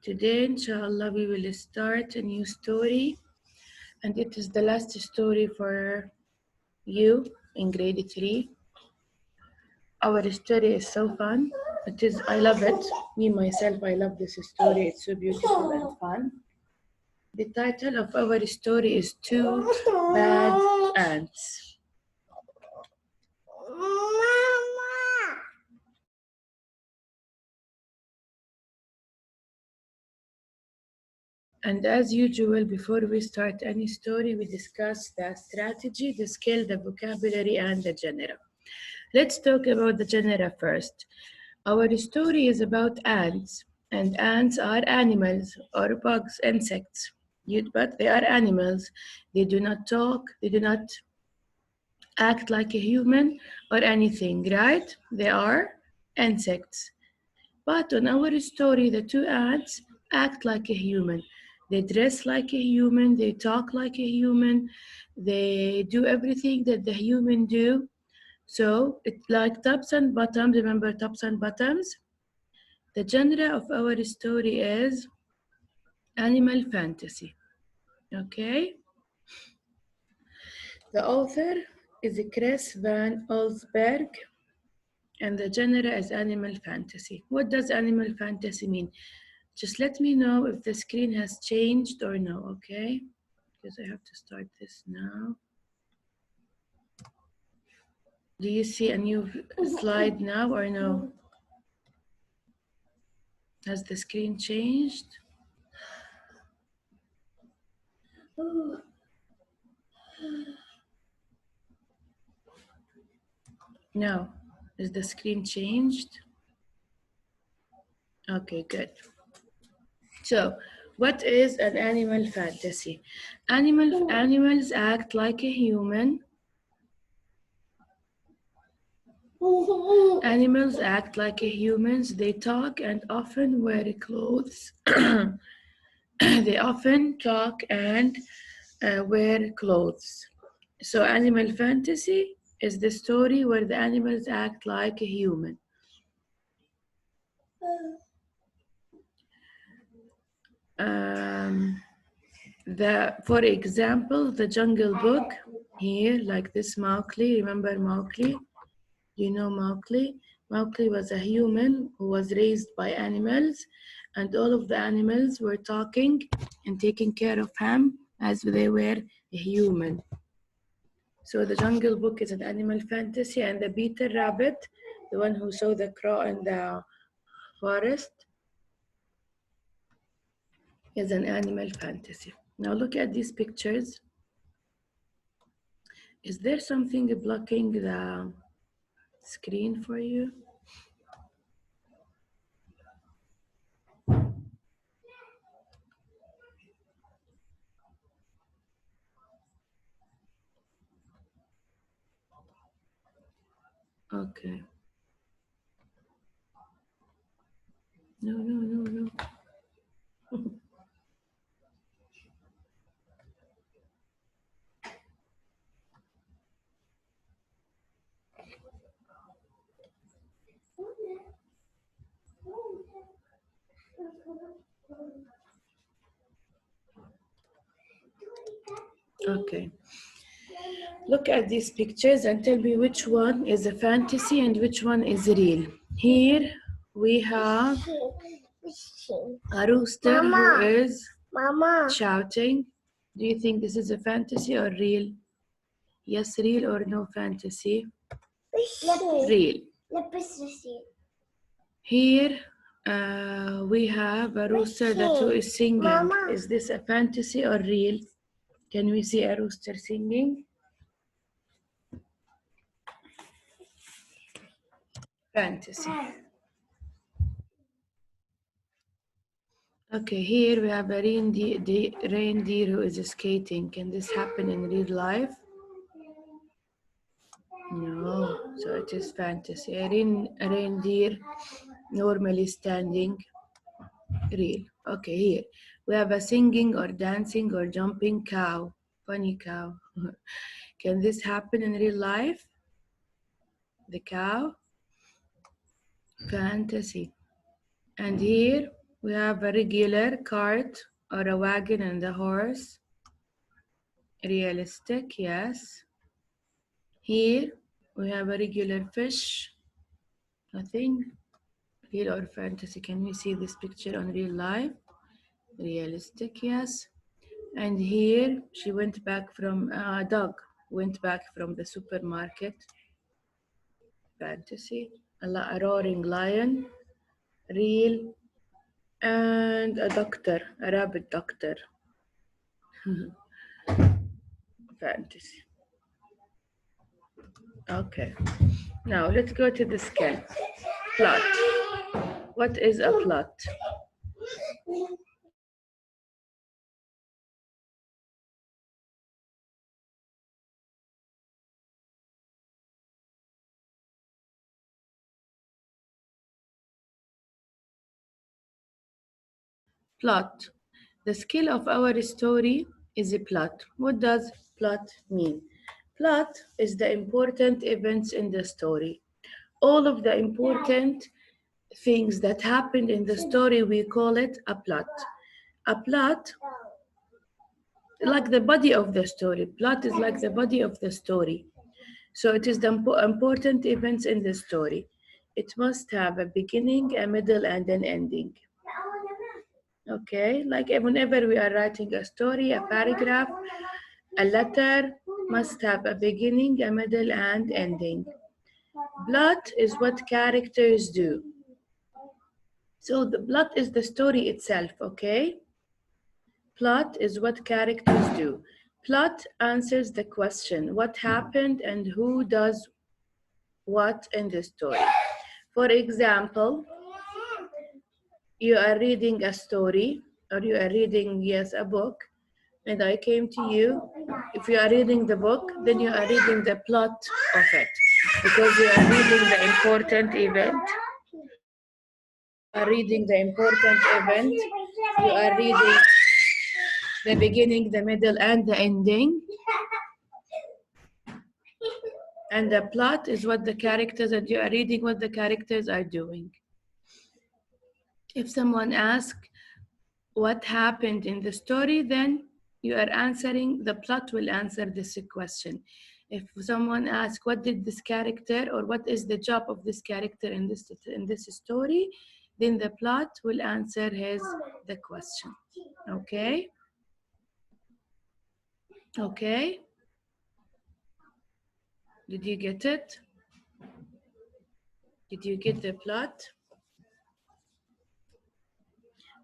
Today, inshallah, we will start a new story, and it is the last story for you in grade 3. Our story is so fun. I love it. Me, myself, I love this story. It's so beautiful and fun. The title of our story is Two Bad Ants. And as usual, before we start any story, we discuss the strategy, the skill, the vocabulary, and the genre. Let's talk about the genre first. Our story is about ants, and ants are animals or bugs, insects. But they are animals. They do not talk, they do not act like a human or anything, right? They are insects. But on our story, the two ants act like a human. They dress like a human, they talk like a human, they do everything that the human do. So it's like tops and bottoms. Remember tops and bottoms? The genre of our story is animal fantasy. Okay? The author is Chris Van Allsburg, and the genre is animal fantasy. What does animal fantasy mean? Just let me know if the screen has changed or no, okay? Because I have to start this now. Do you see a new slide now or no? Has the screen changed? No. Is the screen changed? Okay, good. So, what is an animal fantasy? Animals act like a human. Animals act like a humans. They talk and often wear clothes. They often talk and wear clothes. So, animal fantasy is the story where the animals act like a human. For example, the Jungle Book here, like this Mowgli. Remember Mowgli? You know Mowgli? Mowgli was a human who was raised by animals, and all of the animals were talking and taking care of him as they were a human. So the Jungle Book is an animal fantasy, and the Peter Rabbit, the one who saw the crow in the forest, is an animal fantasy. Now look at these pictures. Is there something blocking the screen for you? Okay. No. Okay. Look at these pictures and tell me which one is a fantasy and which one is real. Here we have a rooster who is shouting. Do you think this is a fantasy or real? Yes, real or no fantasy? Real. Here we have a rooster that is singing. Is this a fantasy or real? Can we see a rooster singing? Fantasy. Okay, here we have a reindeer who is skating. Can this happen in real life? No, so it is fantasy. A reindeer normally standing, real. Okay, here we have a singing or dancing or jumping cow. Funny cow. Can this happen in real life? The cow? Fantasy. And here We have a regular cart or a wagon and a horse. Realistic, yes. Here we have a regular fish. Nothing. Real or fantasy? Can we see this picture on real life? Realistic, yes. And here she went back from a dog went back from the supermarket. Fantasy. A roaring lion. Real. And a doctor, a rabbit doctor. Fantasy. Okay. Now let's go to the scale. Plot. What is a plot? Plot. The scale of our story is a plot. What does plot mean? Plot is the important events in the story. All of the important things that happened in the story, we call it a plot. A plot, like the body of the story. Plot is like the body of the story. So it is the important events in the story. It must have a beginning, a middle, and an ending. Okay, like whenever we are writing a story, a paragraph, a letter must have a beginning, a middle, and ending. Plot is what characters do. So the plot is the story itself, okay? Plot is what characters do. Plot answers the question, what happened and who does what in the story. For example, you are reading a story or you are reading, yes, a book, and I came to you. If you are reading the book, then you are reading the plot of it because you are reading the important event. You are reading the important event. You are reading the beginning, the middle, and the ending. And the plot is what the characters, and you are reading what the characters are doing. If someone asks what happened in the story, then you are answering, the plot will answer this question. If someone asks what did this character or what is the job of this character in this story, then the plot will answer the question. Okay? Okay? Did you get it? Did you get the plot?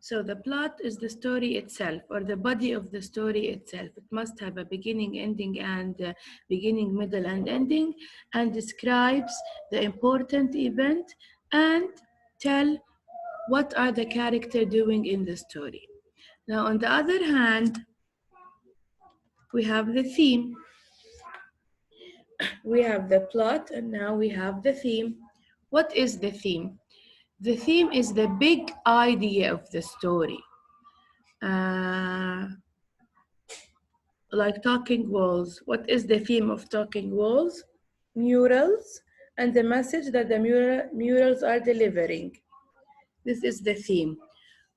So the plot is the story itself, or the body of the story itself. It must have a beginning, ending, and beginning, middle, and ending, and describes the important event and tell what are the character doing in the story. Now, on the other hand, we have the theme. We have the plot, and now we have the theme. What is the theme? The theme is the big idea of the story. Like talking walls. What is the theme of talking walls? Murals and the message that the murals are delivering. This is the theme.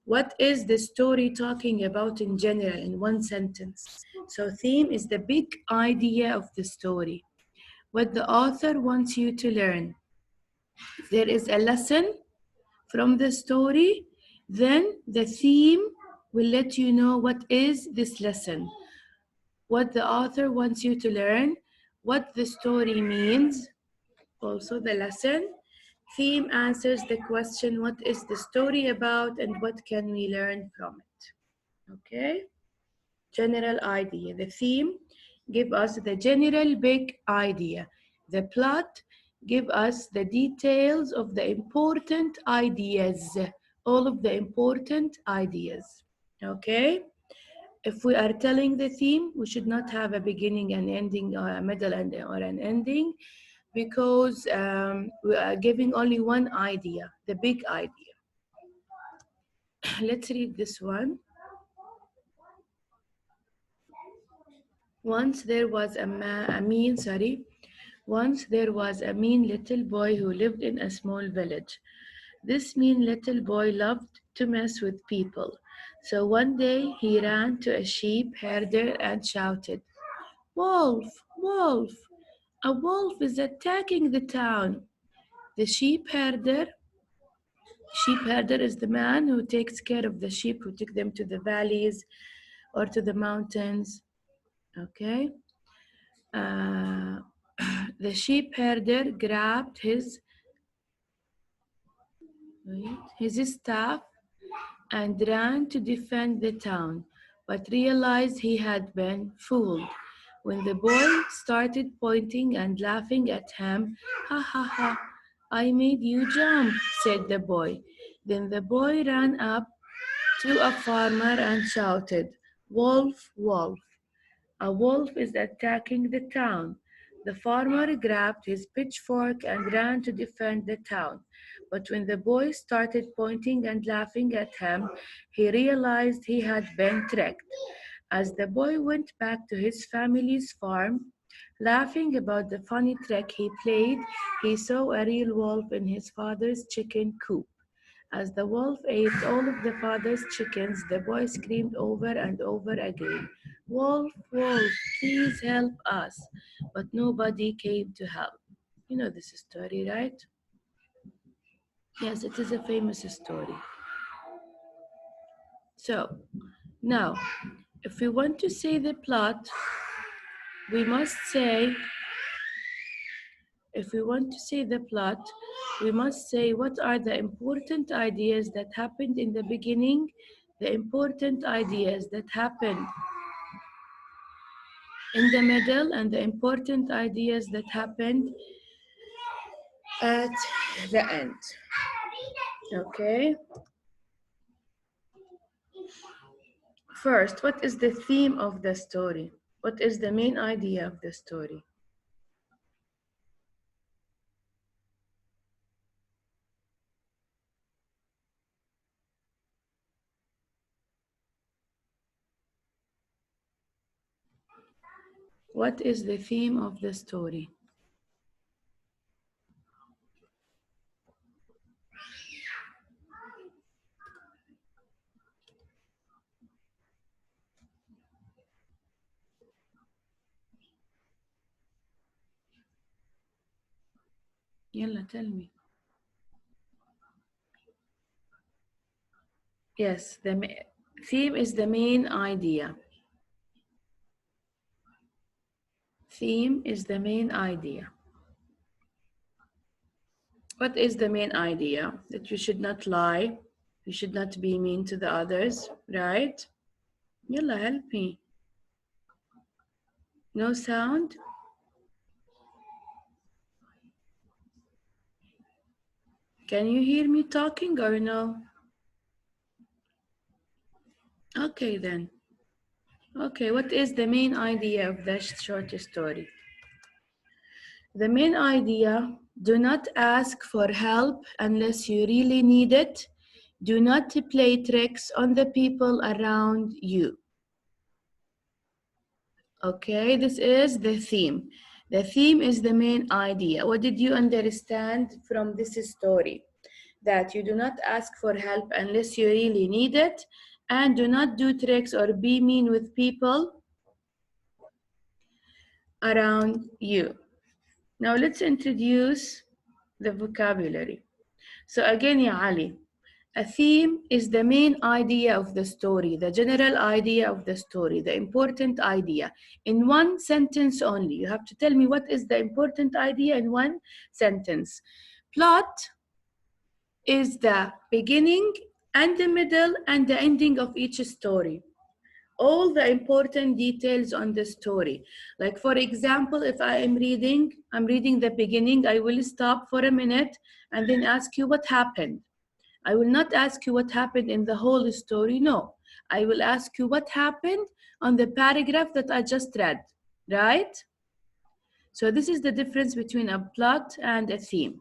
What is the story talking about in general in one sentence? So theme is the big idea of the story. What the author wants you to learn. If there is a lesson from the story, then the theme will let you know what is this lesson, what the author wants you to learn, what the story means, also the lesson. Theme answers the question, what is the story about and what can we learn from it? Okay? General idea. The theme give us the general big idea. The plot give us the details of the important ideas, all of the important ideas. Okay? If we are telling the theme, we should not have a beginning and ending or a middle or an ending, because we are giving only one idea, the big idea. Let's read this one. Once there was a mean little boy who lived in a small village. This mean little boy loved to mess with people. So one day he ran to a sheep herder and shouted, "Wolf, wolf, a wolf is attacking the town." The sheep herder is the man who takes care of the sheep, who took them to the valleys or to the mountains. Okay. The sheep herder grabbed his staff and ran to defend the town, but realized he had been fooled. When the boy started pointing and laughing at him, "Ha ha ha, I made you jump," said the boy. Then the boy ran up to a farmer and shouted, "Wolf, wolf, a wolf is attacking the town." The farmer grabbed his pitchfork and ran to defend the town. But when the boy started pointing and laughing at him, he realized he had been tricked. As the boy went back to his family's farm, laughing about the funny trick he played, he saw a real wolf in his father's chicken coop. As the wolf ate all of the father's chickens, the boy screamed over and over again, "Wolf, wolf, please help us." But nobody came to help. You know this story, right? Yes, it is a famous story. So, now, if we want to say the plot, we must say, what are the important ideas that happened in the beginning, the important ideas that happened in the middle, and the important ideas that happened at the end. Okay. First, what is the theme of the story? What is the main idea of the story? What is the theme of the story? Yalla, tell me. Yes, the theme is the main idea. Theme is the main idea. What is the main idea? That you should not lie, you should not be mean to the others, right? Yalla, help me. No sound? Can you hear me talking or no? Okay then. Okay, what is the main idea of the short story? The main idea: do not ask for help unless you really need it. Do not play tricks on the people around you. Okay, this is the theme. The theme is the main idea. What did you understand from this story? That you do not ask for help unless you really need it, and do not do tricks or be mean with people around you. Now let's introduce the vocabulary. So again, Ya Ali, a theme is the main idea of the story, the general idea of the story, the important idea. In one sentence only, you have to tell me what is the important idea in one sentence. Plot is the beginning and the middle and the ending of each story. All the important details on the story. Like for example, if I'm reading the beginning, I will stop for a minute and then ask you what happened. I will not ask you what happened in the whole story, no. I will ask you what happened on the paragraph that I just read, right? So this is the difference between a plot and a theme.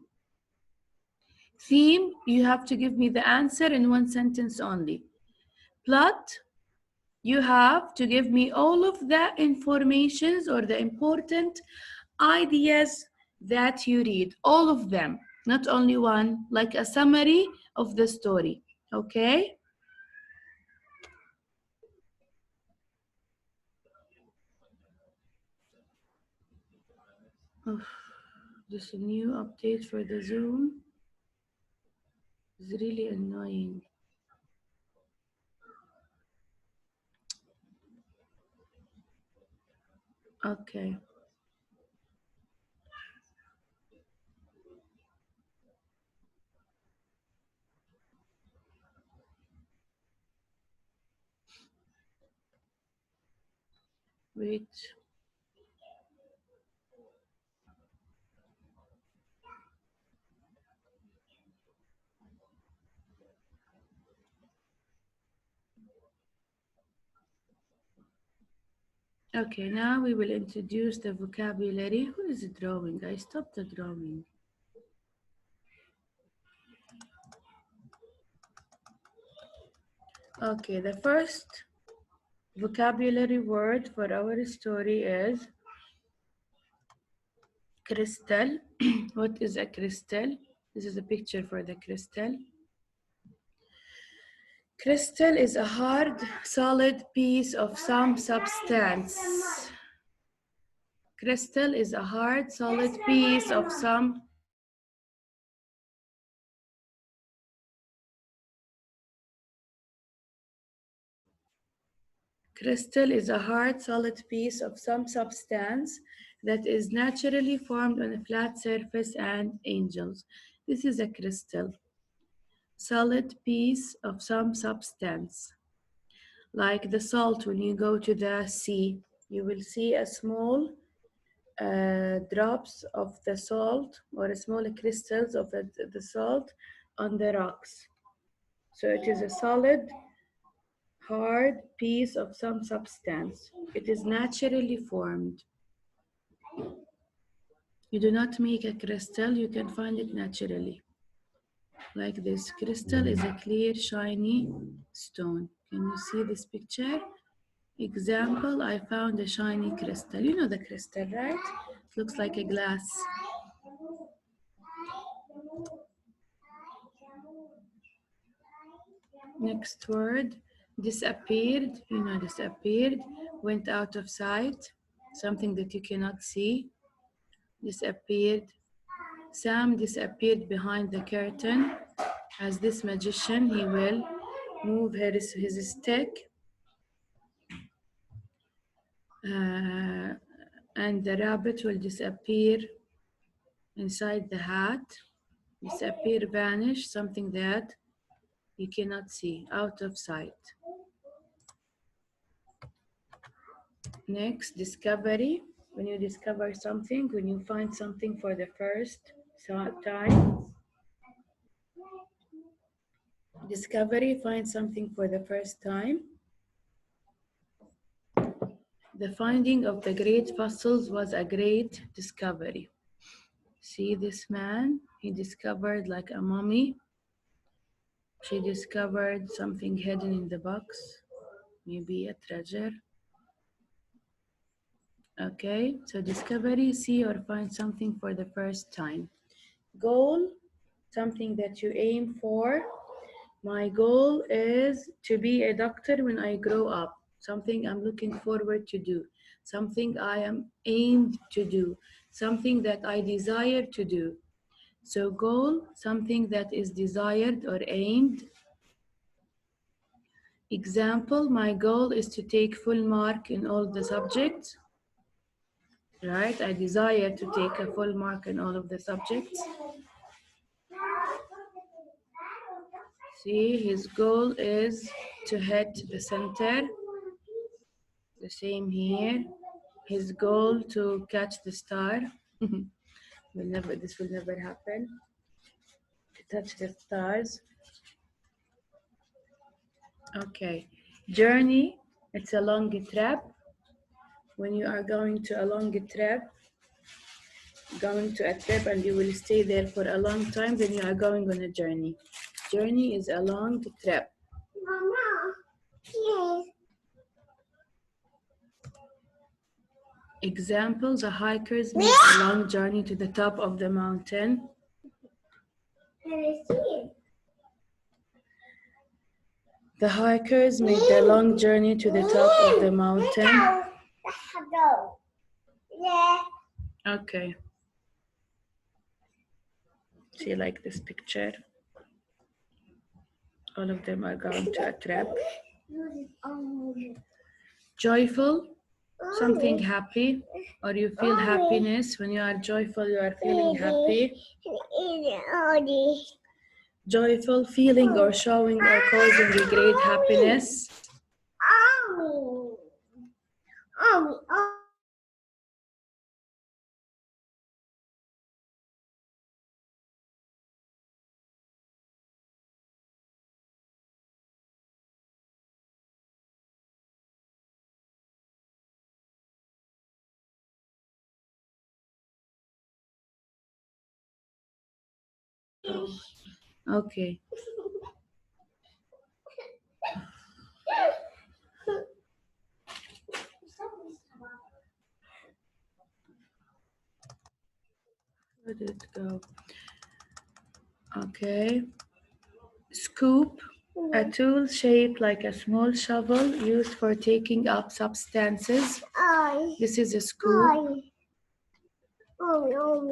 Theme, you have to give me the answer in one sentence only. Plot, you have to give me all of the informations or the important ideas that you read, all of them, not only one, like a summary of the story. Okay? Oh, this new update for the Zoom is really annoying. Okay. Wait. Okay, now we will introduce the vocabulary. Who is drawing? I stopped the drawing. Okay, the first vocabulary word for our story is crystal. What is a crystal? This is a picture for the crystal. Crystal is a hard, solid piece of some substance. Crystal is a hard, solid piece of some Crystal is a hard, solid piece of some substance that is naturally formed on a flat surface and angels. This is a crystal. Solid piece of some substance. Like the salt, when you go to the sea, you will see a small drops of the salt or small crystals of the salt on the rocks. So it is a solid, hard piece of some substance. It is naturally formed. You do not make a crystal, you can find it naturally. Like this, crystal is a clear, shiny stone. Can you see this picture? Example, I found a shiny crystal. You know the crystal, right? It looks like a glass. Next word, disappeared. You know, disappeared, went out of sight, something that you cannot see. Disappeared. Sam disappeared behind the curtain. As this magician, he will move his stick, and the rabbit will disappear inside the hat. Disappear, vanish, something that you cannot see, out of sight. Next, discovery. When you discover something, when you find something for the first time. Discovery, find something for the first time. The finding of the great fossils was a great discovery. See this man? He discovered like a mummy. She discovered something hidden in the box, maybe a treasure. Okay, so discovery, see or find something for the first time. Goal, something that you aim for. My goal is to be a doctor when I grow up. Something I'm looking forward to do. Something I am aimed to do. Something that I desire to do. So goal, something that is desired or aimed. Example, my goal is to take full mark in all the subjects. Right, I desire to take a full mark in all of the subjects. See, his goal is to hit the center. The same here. His goal to catch the star. This will never happen. To touch the stars. Okay. Journey, it's a long trip. When you are going to a long trip, going to a trip and you will stay there for a long time, then you are going on a journey. Journey is a long trip. Mama, yes. Example, the hikers make a long journey to the top of the mountain. The hikers made the long journey to the top of the mountain. Okay. See, like this picture. All of them are going to a trap. Joyful, something happy, or you feel happiness. When you are joyful, you are feeling happy. Joyful, feeling or showing or causing a great happiness. Okay. Where did it go? Okay. Scoop, a tool shaped like a small shovel used for taking up substances. This is a scoop.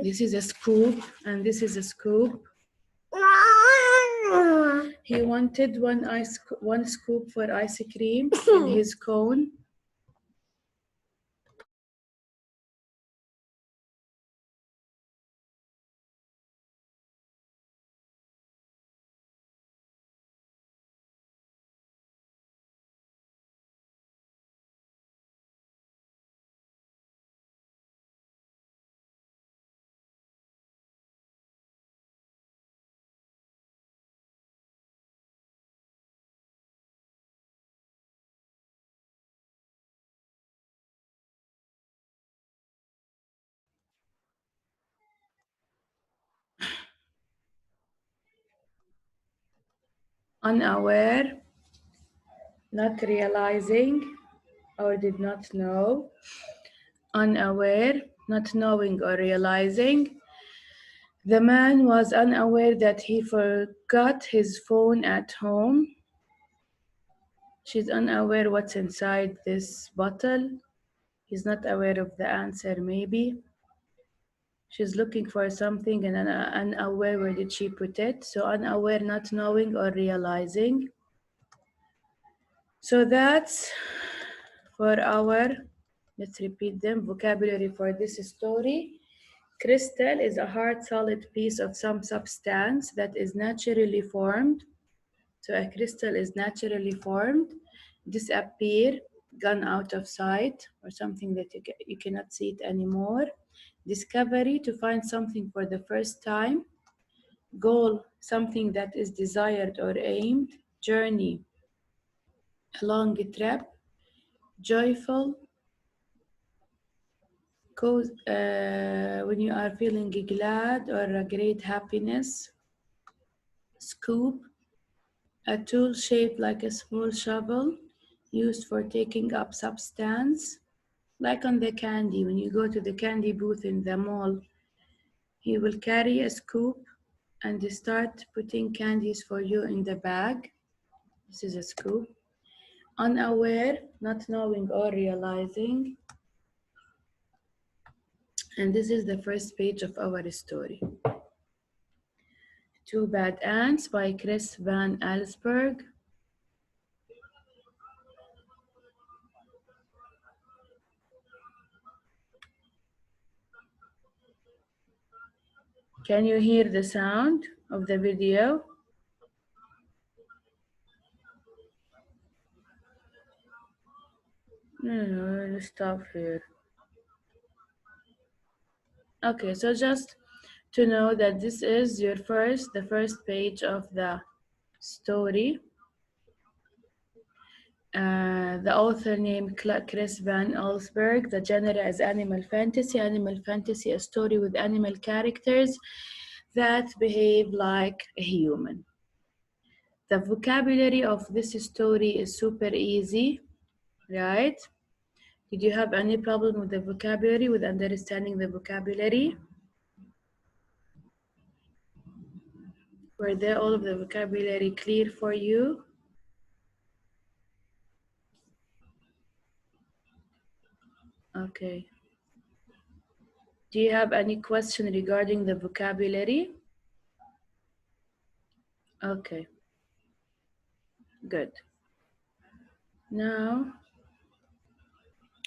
This is a scoop, and this is a scoop. He wanted one scoop for ice cream in his cone. Unaware, not realizing, or did not know. Unaware, not knowing or realizing. The man was unaware that he forgot his phone at home. She's unaware what's inside this bottle. He's not aware of the answer, maybe. She's looking for something and unaware where did she put it. So unaware, not knowing or realizing. So that's for our, let's repeat them, vocabulary for this story. Crystal is a hard, solid piece of some substance that is naturally formed. So a crystal is naturally formed, disappear, gone out of sight, or something that you cannot see it anymore. Discovery, to find something for the first time. Goal, something that is desired or aimed. Journey, a long trip. Joyful, cause, when you are feeling glad or a great happiness. Scoop, a tool shaped like a small shovel used for taking up substance. Like on the candy, when you go to the candy booth in the mall, he will carry a scoop and they start putting candies for you in the bag. This is a scoop. Unaware, not knowing or realizing. And this is the first page of our story. Two Bad Ants by Chris Van Allsburg. Can you hear the sound of the video? No, let's stop here. Okay, so just to know that this is the first page of the story. The author named Chris Van Allsburg. The genre is animal fantasy. Animal fantasy, a story with animal characters that behave like a human. The vocabulary of this story is super easy, right? Did you have any problem with the vocabulary, with understanding the vocabulary? Were there all of the vocabulary clear for you? Okay. Do you have any question regarding the vocabulary? Okay. Good. Now,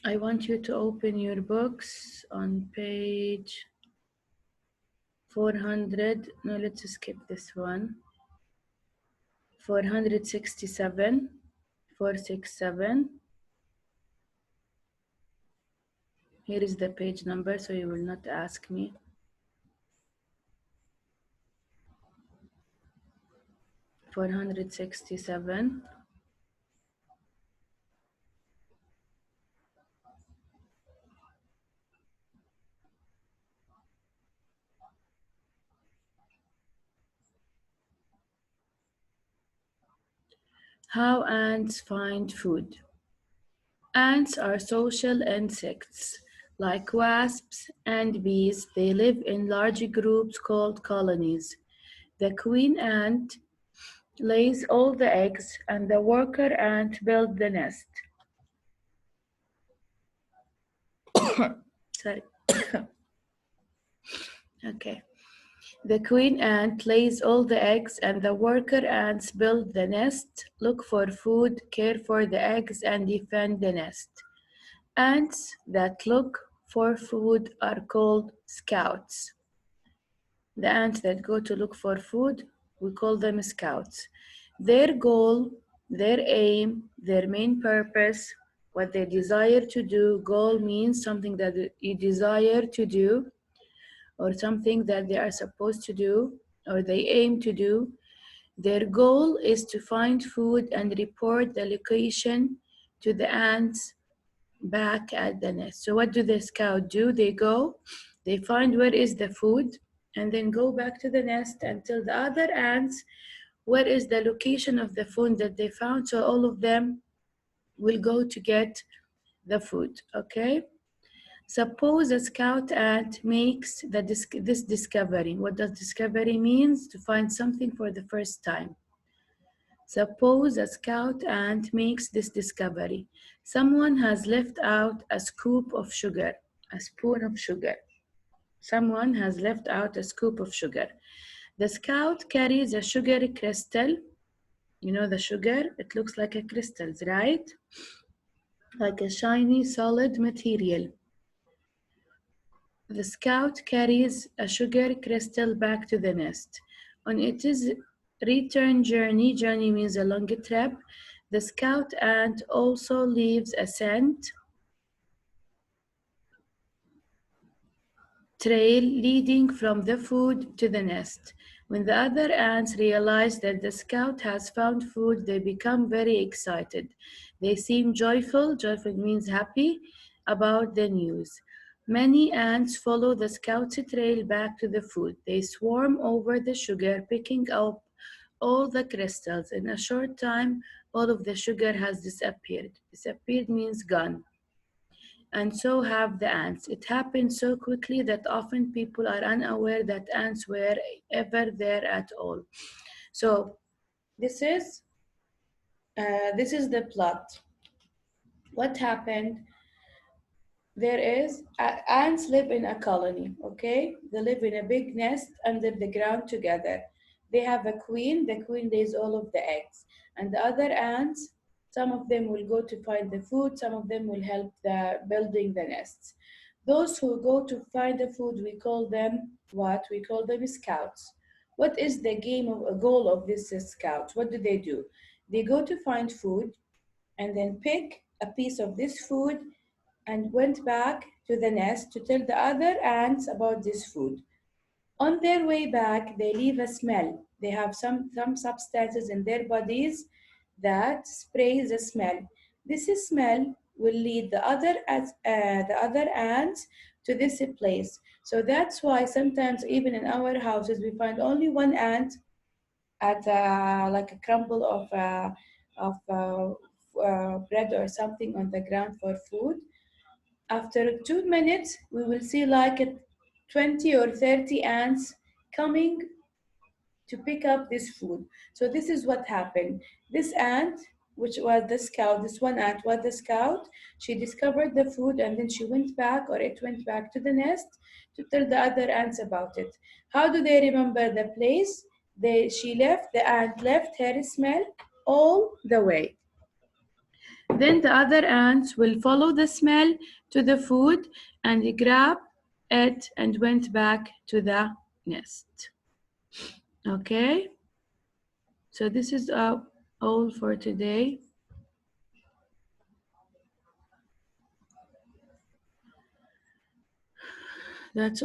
I want you to open your books on page 400. No, let's skip this one. 467. 467. Here is the page number, so you will not ask me. $467. How ants find food. Ants are social insects. Like wasps and bees, they live in large groups called colonies. The queen ant lays all the eggs and the worker ant builds the nest. Sorry. Okay. The queen ant lays all the eggs and the worker ants build the nest, look for food, care for the eggs, and defend the nest. Ants that look for food are called scouts. The ants that go to look for food, we call them scouts. Their goal, their aim, their main purpose, what they desire to do, goal means something that you desire to do, or something that they are supposed to do, or they aim to do. Their goal is to find food and report the location to the ants back at the nest. So what do the scout do? They go, they find where is the food, and then go back to the nest and tell the other ants where is the location of the food that they found. So all of them will go to get the food, okay? Suppose a scout ant makes this discovery. What does discovery means? To find something for the first time. Suppose a scout ant makes this discovery. Someone has left out a scoop of sugar, a spoon of sugar. Someone has left out a scoop of sugar. The scout carries a sugar crystal. You know the sugar? It looks like a crystal, right? Like a shiny, solid material. The scout carries a sugar crystal back to the nest. On its return journey means a long trip, the scout ant also leaves a scent trail leading from the food to the nest. When the other ants realize that the scout has found food, they become very excited. They seem joyful, joyful means happy, about the news. Many ants follow the scout's trail back to the food. They swarm over the sugar, picking up all the crystals. In a short time, all of the sugar has disappeared. Disappeared means gone. And so have the ants. It happened so quickly that often people are unaware that ants were ever there at all. So this is the plot. What happened? There is ants live in a colony. Okay, they live in a big nest under the ground together. They have a queen. The queen lays all of the eggs, and the other ants, some of them will go to find the food, some of them will help the building the nests. Those who go to find the food, we call them what? We call them scouts. What is the goal of this scouts? What do? They go to find food and then pick a piece of this food and went back to the nest to tell the other ants about this food. On their way back, they leave a smell. They have some substances in their bodies that sprays the smell. This smell will lead the other ants to this place. So that's why sometimes even in our houses we find only one ant at like a crumble of bread or something on the ground for food. After 2 minutes, we will see like 20 or 30 ants coming to pick up this food. So this is what happened. This ant which was the scout, this one ant was the scout. She discovered the food and then she went back, or it went back to the nest to tell the other ants about it. How do they remember the place? The ant left her smell all the way. Then the other ants will follow the smell to the food and grab it and went back to the nest. Okay, so this is all for today. That's